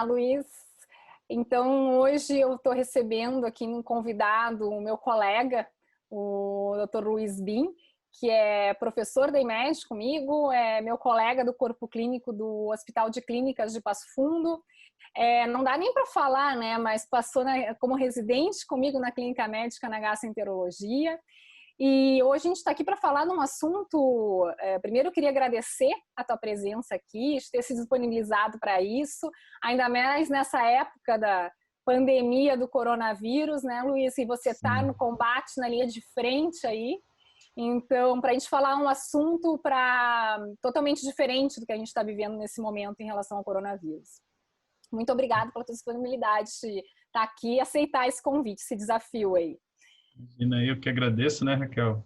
Olá, Luiz. Então, hoje eu estou recebendo aqui um convidado, o meu colega, o Dr. Luiz Bin, que é professor da IMED comigo, é meu colega do corpo clínico do Hospital de Clínicas de Passo Fundo. Não dá nem para falar, né? Mas passou como residente comigo na clínica médica na gastroenterologia. E hoje a gente está aqui para falar de um assunto. Primeiro, eu queria agradecer a tua presença aqui, de ter se disponibilizado para isso, ainda mais nessa época da pandemia do coronavírus, né, Luiz? E você está no combate, na linha de frente aí. Então, para a gente falar um assunto totalmente diferente do que a gente está vivendo nesse momento em relação ao coronavírus. Muito obrigada pela tua disponibilidade de estar aqui e aceitar esse convite, esse desafio aí. Imagina, eu que agradeço, né, Raquel?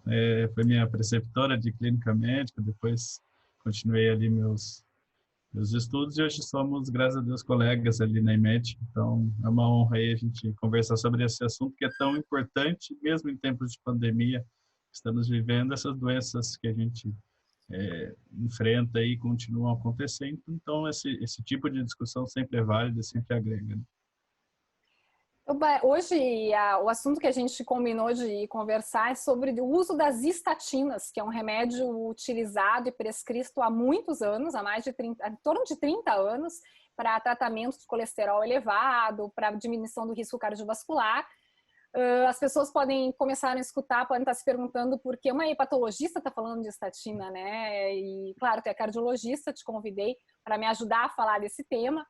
Foi minha preceptora de clínica médica, depois continuei ali meus estudos e hoje somos, graças a Deus, colegas ali na IMED. Então, é uma honra aí a gente conversar sobre esse assunto que é tão importante, mesmo em tempos de pandemia. Estamos vivendo essas doenças que a gente enfrenta e continuam acontecendo. Então, esse tipo de discussão sempre é válido, sempre agrega, né? Hoje, o assunto que a gente combinou de conversar é sobre o uso das estatinas, que é um remédio utilizado e prescrito há muitos anos, em torno de 30 anos, para tratamento de colesterol elevado, para diminuição do risco cardiovascular. As pessoas podem começar a escutar, podem estar se perguntando por que uma hepatologista está falando de estatina, né? E, claro, tu é cardiologista, te convidei para me ajudar a falar desse tema.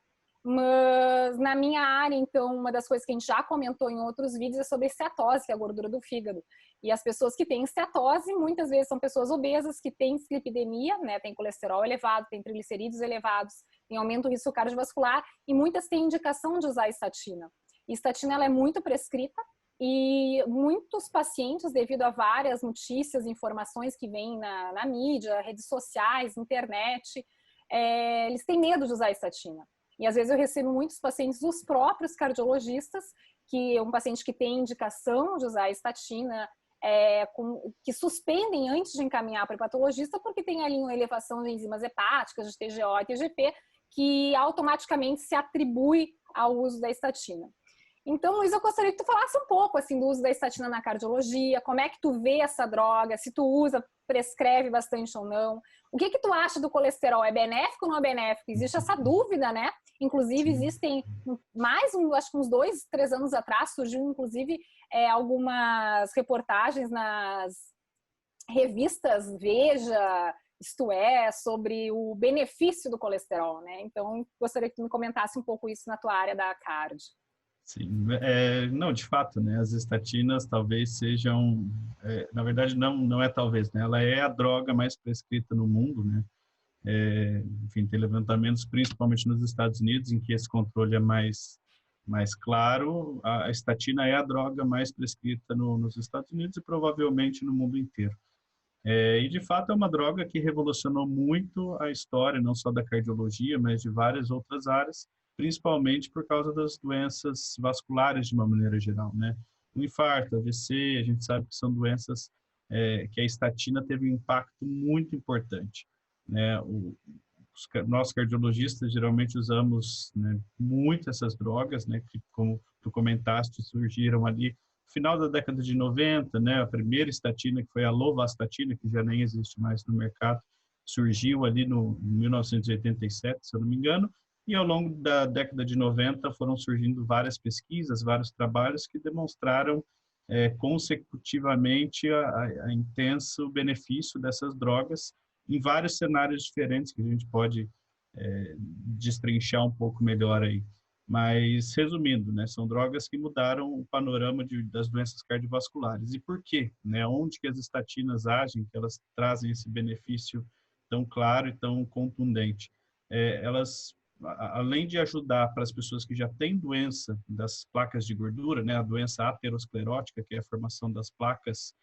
Mas na minha área, então, uma das coisas que a gente já comentou em outros vídeos é sobre esteatose, que é a gordura do fígado. E as pessoas que têm esteatose, muitas vezes são pessoas obesas que têm dislipidemia, né, tem colesterol elevado, tem triglicerídeos elevados, tem aumento do risco cardiovascular e muitas têm indicação de usar estatina. E estatina ela é muito prescrita e muitos pacientes, devido a várias notícias, informações que vêm na mídia, redes sociais, internet, eles têm medo de usar estatina. E às vezes eu recebo muitos pacientes dos próprios cardiologistas, que é um paciente que tem indicação de usar estatina, que suspendem antes de encaminhar para o hepatologista, porque tem ali uma elevação de enzimas hepáticas, de TGO e TGP, que automaticamente se atribui ao uso da estatina. Então, Luiz, eu gostaria que tu falasse um pouco assim, do uso da estatina na cardiologia, como é que tu vê essa droga, se tu usa, prescreve bastante ou não. O que tu acha do colesterol? É benéfico ou não é benéfico? Existe essa dúvida, né? Inclusive, existem acho que uns 2, 3 anos atrás, surgiu inclusive algumas reportagens nas revistas Veja, Isto É, sobre o benefício do colesterol, né? Então, gostaria que tu me comentasse um pouco isso na tua área da cardio. Sim, não, de fato, né, as estatinas talvez sejam, na verdade não é talvez, né, ela é a droga mais prescrita no mundo, né, enfim, tem levantamentos principalmente nos Estados Unidos em que esse controle é mais claro. A estatina é a droga mais prescrita nos Estados Unidos e provavelmente no mundo inteiro. E de fato é uma droga que revolucionou muito a história, não só da cardiologia, mas de várias outras áreas, principalmente por causa das doenças vasculares de uma maneira geral, né? O infarto, AVC, a gente sabe que são doenças que a estatina teve um impacto muito importante, né? Nós cardiologistas geralmente usamos, né, muito essas drogas, né, que como tu comentaste, surgiram ali no final da década de 90, né, a primeira estatina, que foi a lovastatina, que já nem existe mais no mercado, surgiu ali em 1987, se eu não me engano, e ao longo da década de 90 foram surgindo várias pesquisas, vários trabalhos que demonstraram consecutivamente a intenso benefício dessas drogas em vários cenários diferentes que a gente pode destrinchar um pouco melhor aí. Mas, resumindo, né, são drogas que mudaram o panorama das doenças cardiovasculares. E por quê? Né? Onde que as estatinas agem, que elas trazem esse benefício tão claro e tão contundente? Elas, além de ajudar para as pessoas que já têm doença das placas de gordura, né, a doença aterosclerótica, que é a formação das placas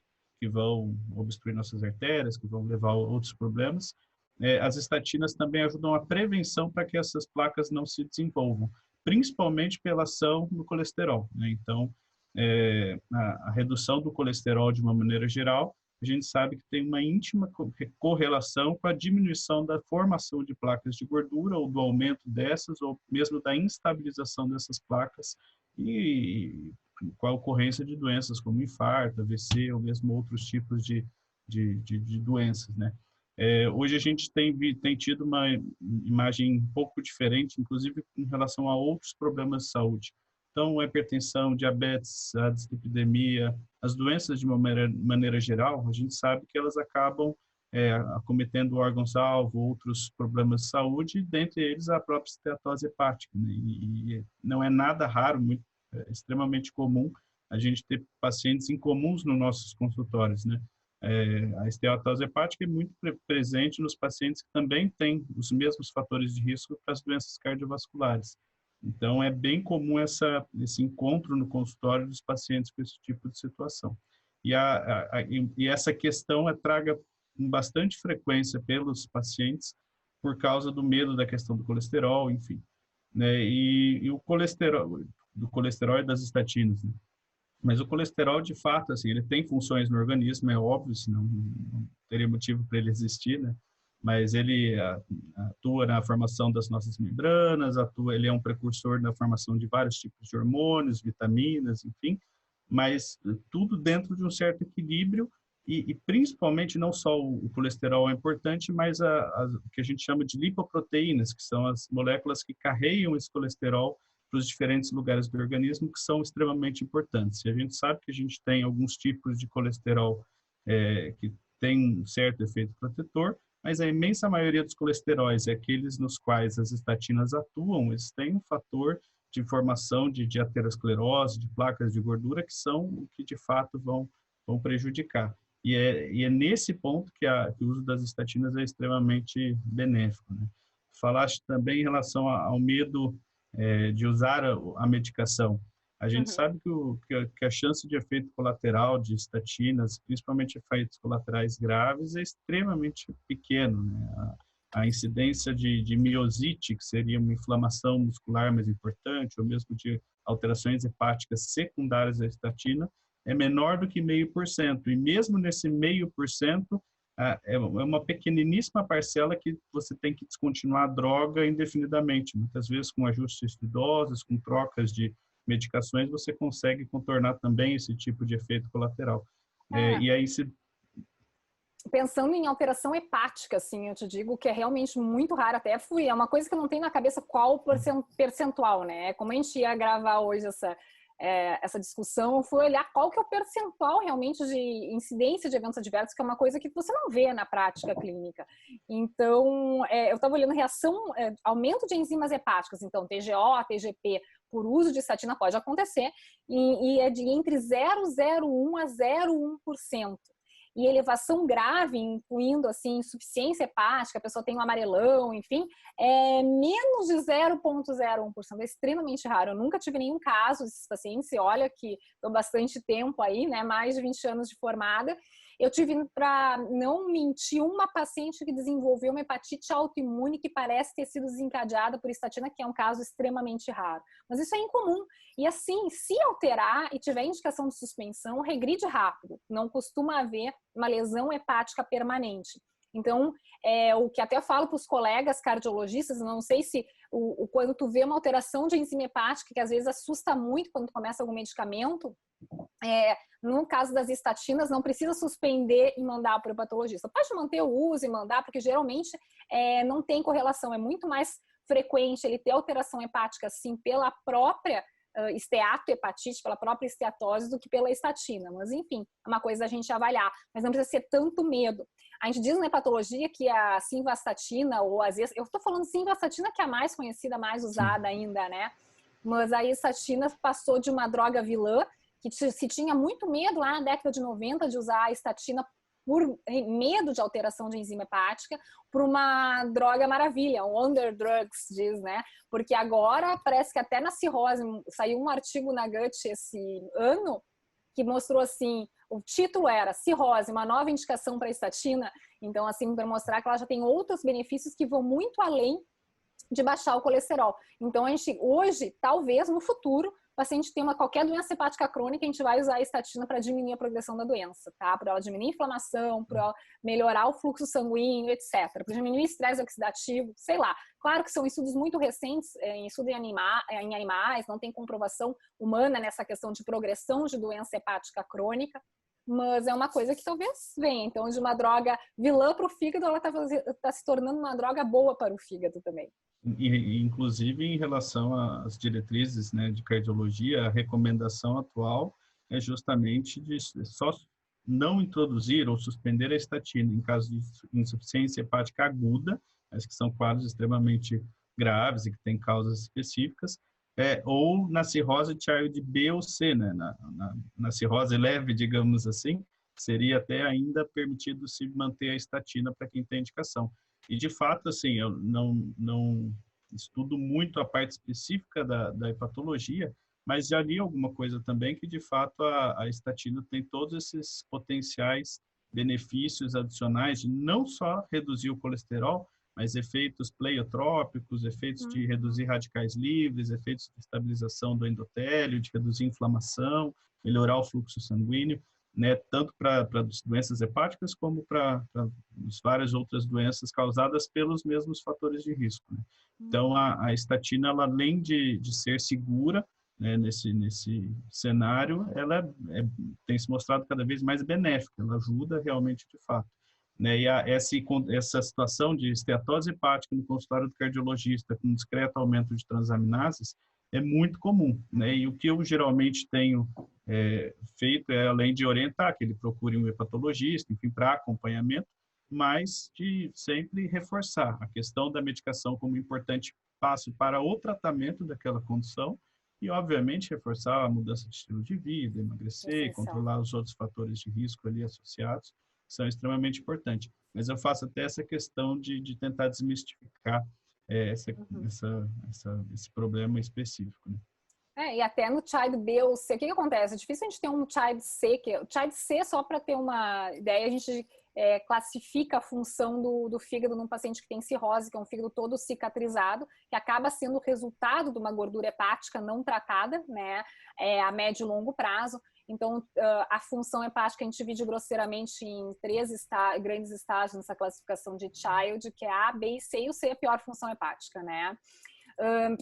que vão obstruir nossas artérias, que vão levar a outros problemas, as estatinas também ajudam a prevenção para que essas placas não se desenvolvam, principalmente pela ação no colesterol, né? Então, a redução do colesterol de uma maneira geral a gente sabe que tem uma íntima correlação com a diminuição da formação de placas de gordura ou do aumento dessas, ou mesmo da instabilização dessas placas e com a ocorrência de doenças como infarto, AVC ou mesmo outros tipos de doenças, né? Hoje a gente tem tido uma imagem um pouco diferente, inclusive em relação a outros problemas de saúde. Então, a hipertensão, diabetes, a dislipidemia, as doenças de uma maneira geral, a gente sabe que elas acabam acometendo órgãos-alvo, outros problemas de saúde, dentre eles a própria esteatose hepática, né? E não é nada raro, extremamente comum a gente ter pacientes incomuns nos nossos consultórios, né? A esteatose hepática é muito presente nos pacientes que também têm os mesmos fatores de risco para as doenças cardiovasculares. Então, é bem comum esse encontro no consultório dos pacientes com esse tipo de situação. E essa questão é traga com bastante frequência pelos pacientes por causa do medo da questão do colesterol, enfim, né? E o colesterol, do colesterol e das estatinas, né? Mas o colesterol, de fato, assim, ele tem funções no organismo, é óbvio, senão não teria motivo para ele existir, né? Mas ele atua na formação das nossas membranas, ele é um precursor na formação de vários tipos de hormônios, vitaminas, enfim, mas tudo dentro de um certo equilíbrio e principalmente não só o colesterol é importante, mas o que a gente chama de lipoproteínas, que são as moléculas que carregam esse colesterol para os diferentes lugares do organismo, que são extremamente importantes. E a gente sabe que a gente tem alguns tipos de colesterol que tem um certo efeito protetor, mas a imensa maioria dos colesteróis, aqueles nos quais as estatinas atuam, eles têm um fator de formação de aterosclerose, de placas de gordura, que são o que de fato vão prejudicar. E é nesse ponto que o uso das estatinas é extremamente benéfico, né? Falaste também em relação ao medo de usar a medicação. A gente sabe que a chance de efeito colateral de estatinas, principalmente efeitos colaterais graves, é extremamente pequeno, né? A incidência de miosite, que seria uma inflamação muscular mais importante, ou mesmo de alterações hepáticas secundárias à estatina, é menor do que 0,5%. E mesmo nesse 0,5%, é uma pequeniníssima parcela que você tem que descontinuar a droga indefinidamente. Muitas vezes, com ajustes de doses, com trocas de medicações, você consegue contornar também esse tipo de efeito colateral. E aí pensando em alteração hepática, assim, eu te digo que é realmente muito raro, até é uma coisa que eu não tenho na cabeça qual percentual, né? Como a gente ia gravar hoje essa discussão, foi olhar qual que é o percentual realmente de incidência de eventos adversos, que é uma coisa que você não vê na prática clínica. Então, eu estava olhando aumento de enzimas hepáticas, então TGO, TGP, por uso de estatina pode acontecer, e é de entre 0,01% a 0,1%. E elevação grave, incluindo assim, insuficiência hepática, a pessoa tem um amarelão, enfim, é menos de 0,01%. É extremamente raro. Eu nunca tive nenhum caso desses pacientes, e olha que estou bastante tempo aí, né? Mais de 20 anos de formada. Eu tive, para não mentir, uma paciente que desenvolveu uma hepatite autoimune que parece ter sido desencadeada por estatina, que é um caso extremamente raro. Mas isso é incomum. E assim, se alterar e tiver indicação de suspensão, regride rápido. Não costuma haver uma lesão hepática permanente. Então, o que até falo para os colegas cardiologistas, não sei se quando tu vê uma alteração de enzima hepática, que às vezes assusta muito quando tu começa algum medicamento, no caso das estatinas, não precisa suspender e mandar para o hepatologista. Pode manter o uso e mandar, porque geralmente não tem correlação. É muito mais frequente ele ter alteração hepática, sim, pela própria esteatohepatite, pela própria esteatose, do que pela estatina. Mas, enfim, é uma coisa a gente avaliar. Mas não precisa ser tanto medo. A gente diz na hepatologia que a simvastatina, ou às vezes, eu estou falando simvastatina, que é a mais conhecida, mais usada ainda, né? Mas a estatina passou de uma droga vilã, que se tinha muito medo lá na década de 90 de usar a estatina por medo de alteração de enzima hepática, por uma droga maravilha, um wonder drugs, diz, né? Porque agora parece que até na cirrose, saiu um artigo na Gut esse ano, que mostrou assim, o título era Cirrose, uma nova indicação para a estatina. Então, assim, para mostrar que ela já tem outros benefícios que vão muito além de baixar o colesterol. Então, a gente hoje, talvez no futuro, o paciente tem qualquer doença hepática crônica, a gente vai usar a estatina para diminuir a progressão da doença, tá? Para ela diminuir a inflamação, para ela melhorar o fluxo sanguíneo, etc. Para diminuir o estresse oxidativo, sei lá. Claro que são estudos muito recentes, em estudo em animais, não tem comprovação humana nessa questão de progressão de doença hepática crônica, mas é uma coisa que talvez venha. Então, de uma droga vilã para o fígado, ela está se tornando uma droga boa para o fígado também. Inclusive, em relação às diretrizes, né, de cardiologia, a recomendação atual é justamente de só não introduzir ou suspender a estatina em caso de insuficiência hepática aguda, mas que são quadros extremamente graves e que têm causas específicas, ou na cirrose Child B ou C, né, na cirrose leve, digamos assim, seria até ainda permitido se manter a estatina para quem tem indicação. E, de fato, assim, eu não estudo muito a parte específica da hepatologia, mas já li alguma coisa também que, de fato, a estatina tem todos esses potenciais benefícios adicionais de não só reduzir o colesterol, mas efeitos pleiotrópicos, efeitos de reduzir radicais livres, efeitos de estabilização do endotélio, de reduzir inflamação, melhorar o fluxo sanguíneo, né, tanto para doenças hepáticas como para várias outras doenças causadas pelos mesmos fatores de risco, né? Então, a estatina, ela, além de ser segura, né, nesse cenário, ela tem se mostrado cada vez mais benéfica, ela ajuda realmente de fato, né? E essa situação de esteatose hepática no consultório do cardiologista com discreto aumento de transaminases é muito comum, né? E o que eu geralmente tenho feito é, além de orientar, que ele procure um hepatologista, enfim, para acompanhamento, mas de sempre reforçar a questão da medicação como importante passo para o tratamento daquela condição e, obviamente, reforçar a mudança de estilo de vida, emagrecer, controlar os outros fatores de risco ali associados, que são extremamente importantes. Mas eu faço até essa questão de tentar desmistificar esse problema específico, né? E até no Child B ou C, o que acontece? É difícil a gente ter um Child C, o Child C, só para ter uma ideia, a gente classifica a função do fígado num paciente que tem cirrose, que é um fígado todo cicatrizado, que acaba sendo o resultado de uma gordura hepática não tratada, né, a médio e longo prazo. Então, a função hepática a gente divide grosseiramente em 3 grandes estágios nessa classificação de Child, que é A, B e C, e o C é a pior função hepática, né?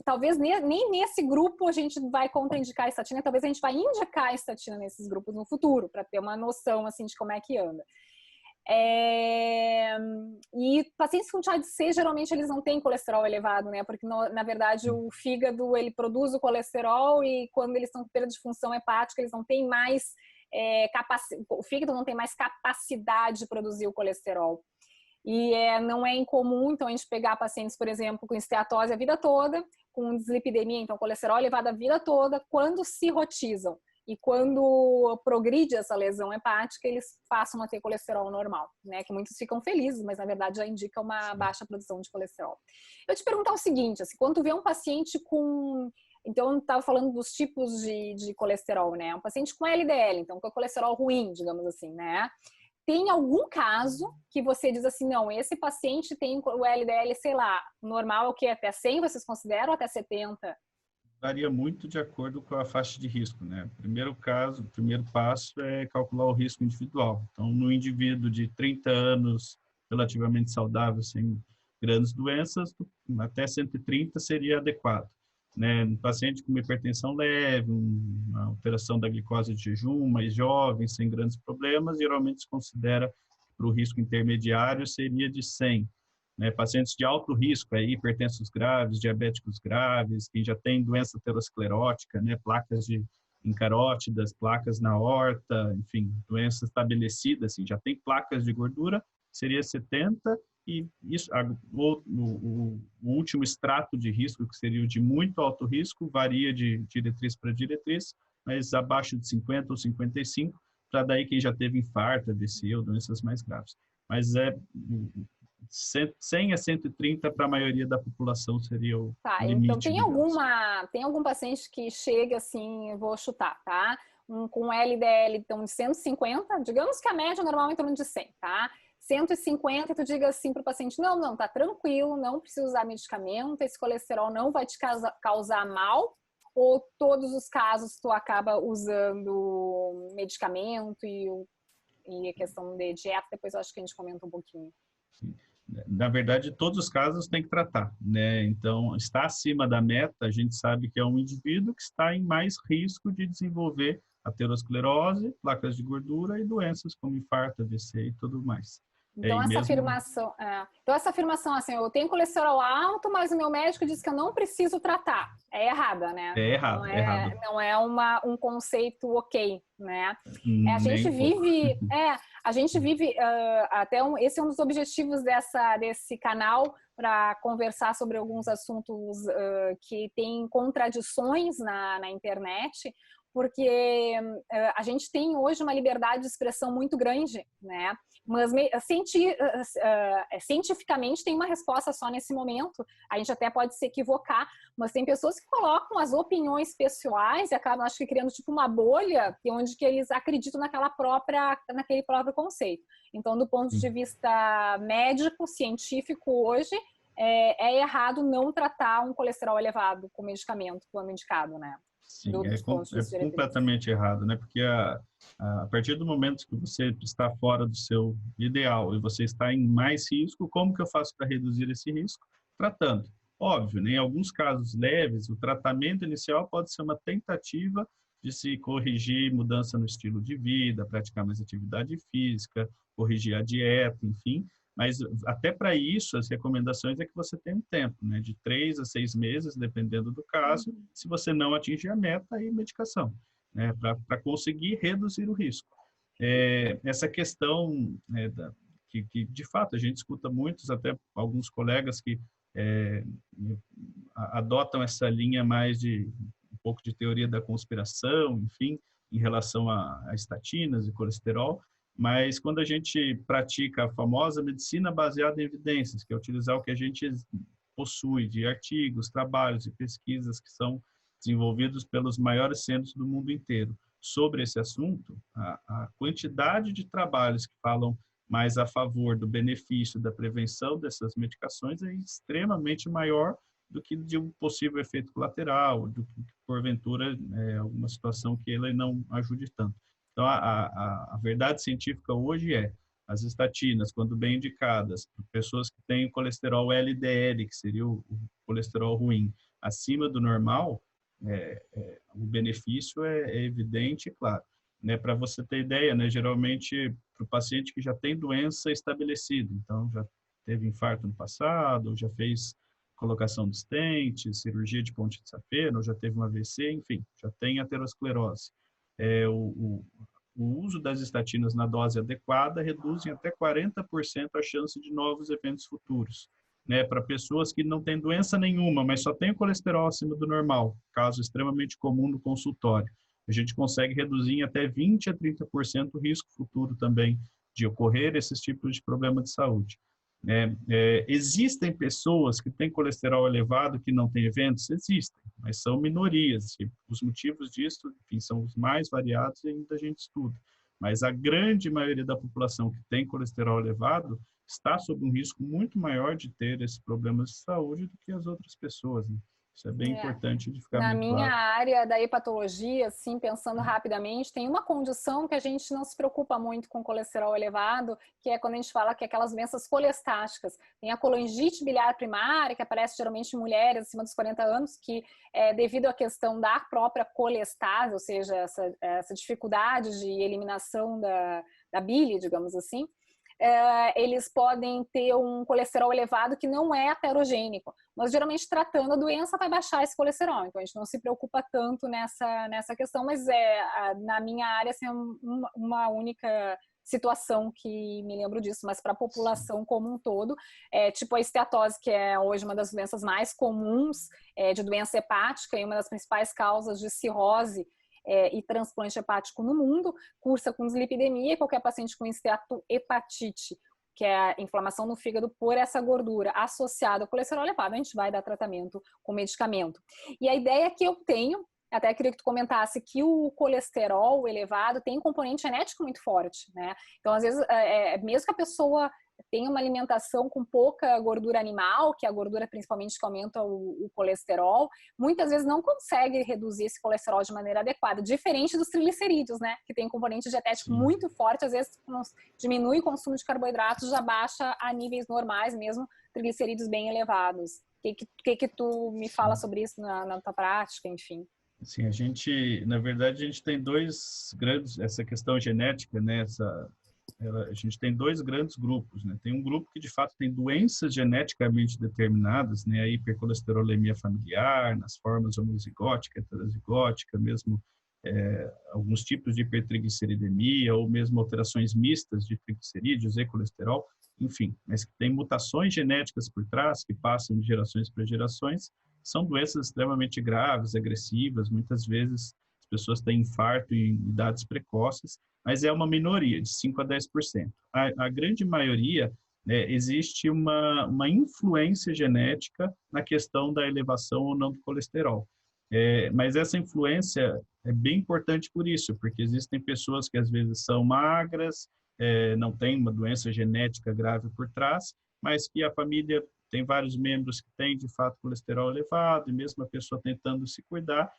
Talvez nem nesse grupo a gente vai contraindicar a estatina, talvez a gente vai indicar a estatina nesses grupos no futuro, para ter uma noção assim, de como é que anda. E pacientes com Child C, geralmente eles não têm colesterol elevado, né? Porque na verdade o fígado ele produz o colesterol e quando eles estão com perda de função hepática, eles não têm mais o fígado não tem mais capacidade de produzir o colesterol. E não é incomum, então, a gente pegar pacientes, por exemplo, com esteatose a vida toda, com dislipidemia, então colesterol elevado a vida toda, quando cirrotizam e quando progride essa lesão hepática, eles passam a ter colesterol normal, né? Que muitos ficam felizes, mas na verdade já indica uma baixa produção de colesterol. Eu te perguntar o seguinte, assim, quando tu vê um paciente com... Então, eu estava falando dos tipos de colesterol, né? Um paciente com LDL, então com colesterol ruim, digamos assim, né? Tem algum caso que você diz assim, não, esse paciente tem o LDL, sei lá, normal é o que? Até 100, vocês consideram, ou até 70? Varia muito de acordo com a faixa de risco, né? O primeiro passo é calcular o risco individual. Então, no indivíduo de 30 anos, relativamente saudável, sem grandes doenças, até 130 seria adequado, né? Um paciente com hipertensão leve, uma alteração da glicose de jejum, mais jovem, sem grandes problemas, geralmente se considera para o risco intermediário seria de 100. Né? Pacientes de alto risco, hipertensos graves, diabéticos graves, quem já tem doença aterosclerótica, né? Placas em carótidas, placas na aorta, enfim, doenças estabelecidas, assim, já tem placas de gordura, seria 70, e isso, o último extrato de risco, que seria o de muito alto risco, varia de diretriz para diretriz, mas abaixo de 50 ou 55, para daí quem já teve infarto, AVC ou doenças mais graves. Mas 100 a 130 para a maioria da população seria o limite. Então tem algum paciente que chega assim, eu vou chutar, tá? Com LDL então, de 150, digamos que a média normal é em torno de 100, tá? 150, tu diga assim para o paciente, não, tá tranquilo, não precisa usar medicamento, esse colesterol não vai te causar mal, ou todos os casos tu acaba usando medicamento e a questão de dieta, depois eu acho que a gente comenta um pouquinho. Sim. Na verdade, todos os casos tem que tratar, né? Então, está acima da meta, a gente sabe que é um indivíduo que está em mais risco de desenvolver aterosclerose, placas de gordura e doenças como infarto, AVC e tudo mais. Então, essa afirmação assim, eu tenho colesterol alto, mas o meu médico disse que eu não preciso tratar. É errada, né? É errado, é errado. Não é um conceito ok, né? A Nem um pouco. gente vive esse é um dos objetivos desse canal, para conversar sobre alguns assuntos que têm contradições na internet, porque a gente tem hoje uma liberdade de expressão muito grande, né? Mas cientificamente tem uma resposta só nesse momento. A gente até pode se equivocar, mas tem pessoas que colocam as opiniões pessoais e acabam, acho que, criando tipo uma bolha onde que eles acreditam naquele próprio conceito. Então, do ponto de vista médico, científico, hoje, é errado não tratar um colesterol elevado com medicamento quando indicado, né? Sim, é completamente errado, né? Porque a partir do momento que você está fora do seu ideal e você está em mais risco, como que eu faço para reduzir esse risco? Tratando. Óbvio, né? Em alguns casos leves, o tratamento inicial pode ser uma tentativa de se corrigir mudança no estilo de vida, praticar mais atividade física, corrigir a dieta, enfim. Mas até para isso, as recomendações é que você tenha um tempo, né, de 3 a 6 meses, dependendo do caso, se você não atingir a meta, aí medicação, né, para conseguir reduzir o risco. Essa questão que, de fato, a gente escuta muitos, até alguns colegas que adotam essa linha mais de um pouco de teoria da conspiração, enfim, em relação a estatinas e colesterol. Mas quando a gente pratica a famosa medicina baseada em evidências, que é utilizar o que a gente possui de artigos, trabalhos e pesquisas que são desenvolvidos pelos maiores centros do mundo inteiro sobre esse assunto, a quantidade de trabalhos que falam mais a favor do benefício da prevenção dessas medicações é extremamente maior do que de um possível efeito colateral, do que, porventura, alguma situação que ele não ajude tanto. Então, a verdade científica hoje as estatinas, quando bem indicadas, por pessoas que têm colesterol LDL, que seria o colesterol ruim, acima do normal, o benefício é evidente e claro. Né, para você ter ideia, né, geralmente, para o paciente que já tem doença estabelecida, então já teve infarto no passado, ou já fez colocação de stent, cirurgia de ponte de safena, ou já teve um AVC, enfim, já tem aterosclerose. O uso das estatinas na dose adequada reduz em até 40% a chance de novos eventos futuros. Né, para pessoas que não têm doença nenhuma, mas só têm colesterol acima do normal, caso extremamente comum no consultório. A gente consegue reduzir em até 20% a 30% o risco futuro também de ocorrer esses tipos de problema de saúde. Existem pessoas que têm colesterol elevado que não têm eventos? Existem, mas são minorias. E os motivos disso, enfim, são os mais variados e ainda a gente estuda. Mas a grande maioria da população que tem colesterol elevado está sob um risco muito maior de ter esses problemas de saúde do que as outras pessoas, né? Isso é bem importante de ficar Na muito minha claro. área da hepatologia, assim, pensando rapidamente, tem uma condição que a gente não se preocupa muito com colesterol elevado, que é quando a gente fala que é aquelas doenças colestáticas. Tem a colangite biliar primária, que aparece geralmente em mulheres acima dos 40 anos, que é devido à questão da própria colestase, ou seja, essa dificuldade de eliminação da bile, digamos assim. Eles podem ter um colesterol elevado que não é aterogênico, mas geralmente tratando a doença vai baixar esse colesterol, então a gente não se preocupa tanto nessa questão, mas na minha área assim, é uma única situação que me lembro disso, mas para a população como um todo, tipo a esteatose, que é hoje uma das doenças mais comuns de doença hepática e uma das principais causas de cirrose e transplante hepático no mundo, cursa com dislipidemia, e qualquer paciente com esteatohepatite, que é a inflamação no fígado por essa gordura associada ao colesterol elevado, a gente vai dar tratamento com medicamento. E a ideia que eu tenho, até queria que tu comentasse, que o colesterol elevado tem um componente genético muito forte, né? Então, às vezes, mesmo que a pessoa tem uma alimentação com pouca gordura animal, que é a gordura principalmente que aumenta o colesterol, muitas vezes não consegue reduzir esse colesterol de maneira adequada, diferente dos triglicerídeos, né? Que tem um componente dietético muito forte, às vezes diminui o consumo de carboidratos, já baixa a níveis normais mesmo, triglicerídeos bem elevados. O que tu me fala sobre isso na tua prática, enfim? Sim, na verdade, a gente tem dois grandes, essa questão genética, né? A gente tem dois grandes grupos, né? Tem um grupo que, de fato, tem doenças geneticamente determinadas, né? A hipercolesterolemia familiar, nas formas homozigótica, heterozigótica, mesmo alguns tipos de hipertrigliceridemia ou mesmo alterações mistas de triglicerídeos e colesterol, enfim, mas que tem mutações genéticas por trás, que passam de gerações para gerações, são doenças extremamente graves, agressivas, muitas vezes as pessoas têm infarto em idades precoces, mas é uma minoria, de 5 a 10%. A grande maioria, existe uma influência genética na questão da elevação ou não do colesterol. Mas essa influência é bem importante por isso, porque existem pessoas que às vezes são magras, não têm uma doença genética grave por trás, mas que a família tem vários membros que têm, de fato, colesterol elevado, e mesmo a pessoa tentando se cuidar,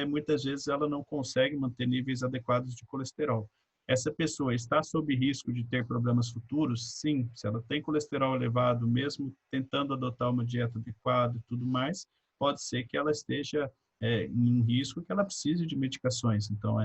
muitas vezes ela não consegue manter níveis adequados de colesterol. Essa pessoa está sob risco de ter problemas futuros? Sim, se ela tem colesterol elevado, mesmo tentando adotar uma dieta adequada e tudo mais, pode ser que ela esteja em risco, que ela precise de medicações. Então,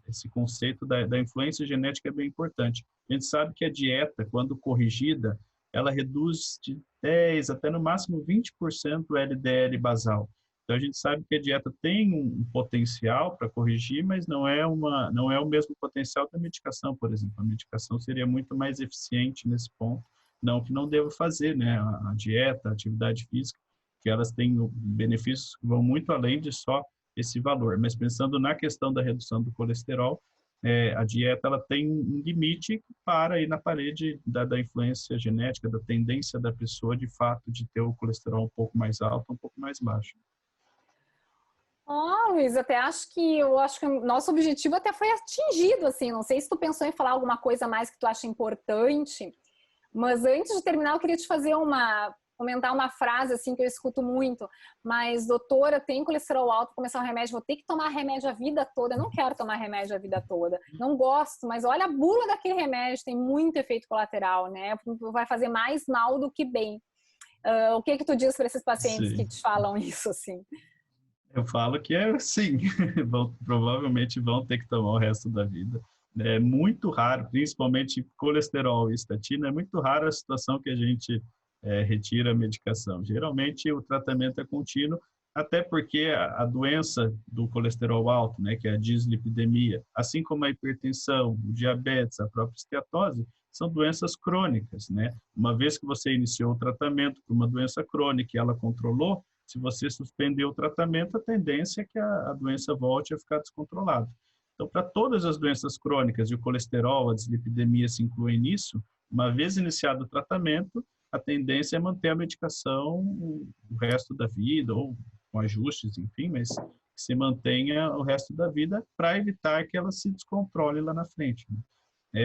esse conceito da influência genética é bem importante. A gente sabe que a dieta, quando corrigida, ela reduz de 10% até no máximo 20% o LDL basal. Então, a gente sabe que a dieta tem um potencial para corrigir, mas não é o mesmo potencial da medicação, por exemplo. A medicação seria muito mais eficiente nesse ponto. Não que não deva fazer, né? A dieta, a atividade física, que elas têm benefícios que vão muito além de só esse valor. Mas pensando na questão da redução do colesterol, a dieta ela tem um limite que para aí na parede da influência genética, da tendência da pessoa, de fato, de ter o colesterol um pouco mais alto, um pouco mais baixo. Luiz, eu acho que o nosso objetivo até foi atingido, assim, não sei se tu pensou em falar alguma coisa mais que tu acha importante, mas antes de terminar eu queria te comentar uma frase, assim, que eu escuto muito, mas doutora, tem colesterol alto, vou começar um remédio, vou ter que tomar remédio a vida toda, eu não quero tomar remédio a vida toda, não gosto, mas olha a bula daquele remédio, tem muito efeito colateral, né, vai fazer mais mal do que bem. O que tu diz para esses pacientes que te falam isso, assim? Eu falo que sim, provavelmente vão ter que tomar o resto da vida. É muito raro, principalmente colesterol e estatina, é muito raro a situação que a gente retira a medicação. Geralmente o tratamento é contínuo, até porque a doença do colesterol alto, né, que é a dislipidemia, assim como a hipertensão, o diabetes, a própria esteatose, são doenças crônicas, né? Uma vez que você iniciou o tratamento para uma doença crônica e ela controlou, se você suspender o tratamento, a tendência é que a doença volte a ficar descontrolada. Então, para todas as doenças crônicas, e o colesterol, a dislipidemia se incluem nisso, uma vez iniciado o tratamento, a tendência é manter a medicação o resto da vida, ou com ajustes, enfim, mas que se mantenha o resto da vida para evitar que ela se descontrole lá na frente, né?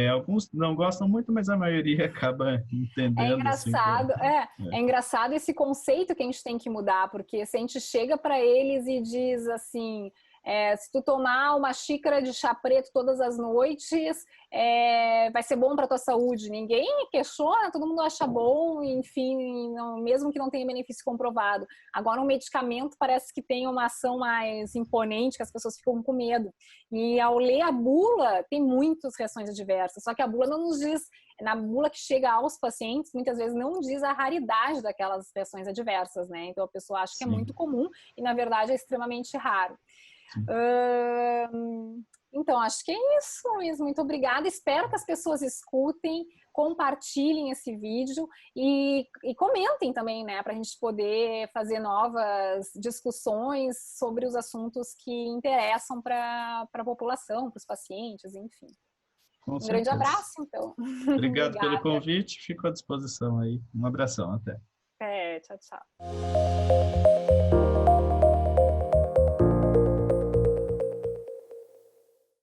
Alguns não gostam muito, mas a maioria acaba entendendo. É engraçado, assim, é engraçado esse conceito que a gente tem que mudar, porque se a gente chega para eles e diz assim, se tu tomar uma xícara de chá preto todas as noites, vai ser bom para tua saúde. Ninguém questiona, todo mundo acha bom, enfim, mesmo que não tenha benefício comprovado. Agora, um medicamento parece que tem uma ação mais imponente, que as pessoas ficam com medo. E ao ler a bula, tem muitas reações adversas, só que a bula não nos diz, na bula que chega aos pacientes, muitas vezes não diz a raridade daquelas reações adversas, né? Então a pessoa acha que é muito comum e na verdade é extremamente raro. Então, acho que é isso, Luiz. Muito obrigada. Espero que as pessoas escutem, compartilhem esse vídeo e comentem também, né? Para a gente poder fazer novas discussões sobre os assuntos que interessam para a população, para os pacientes, enfim. Com certeza. Grande abraço, então. Obrigado pelo convite. Fico à disposição aí. Um abração. Até. Tchau, tchau.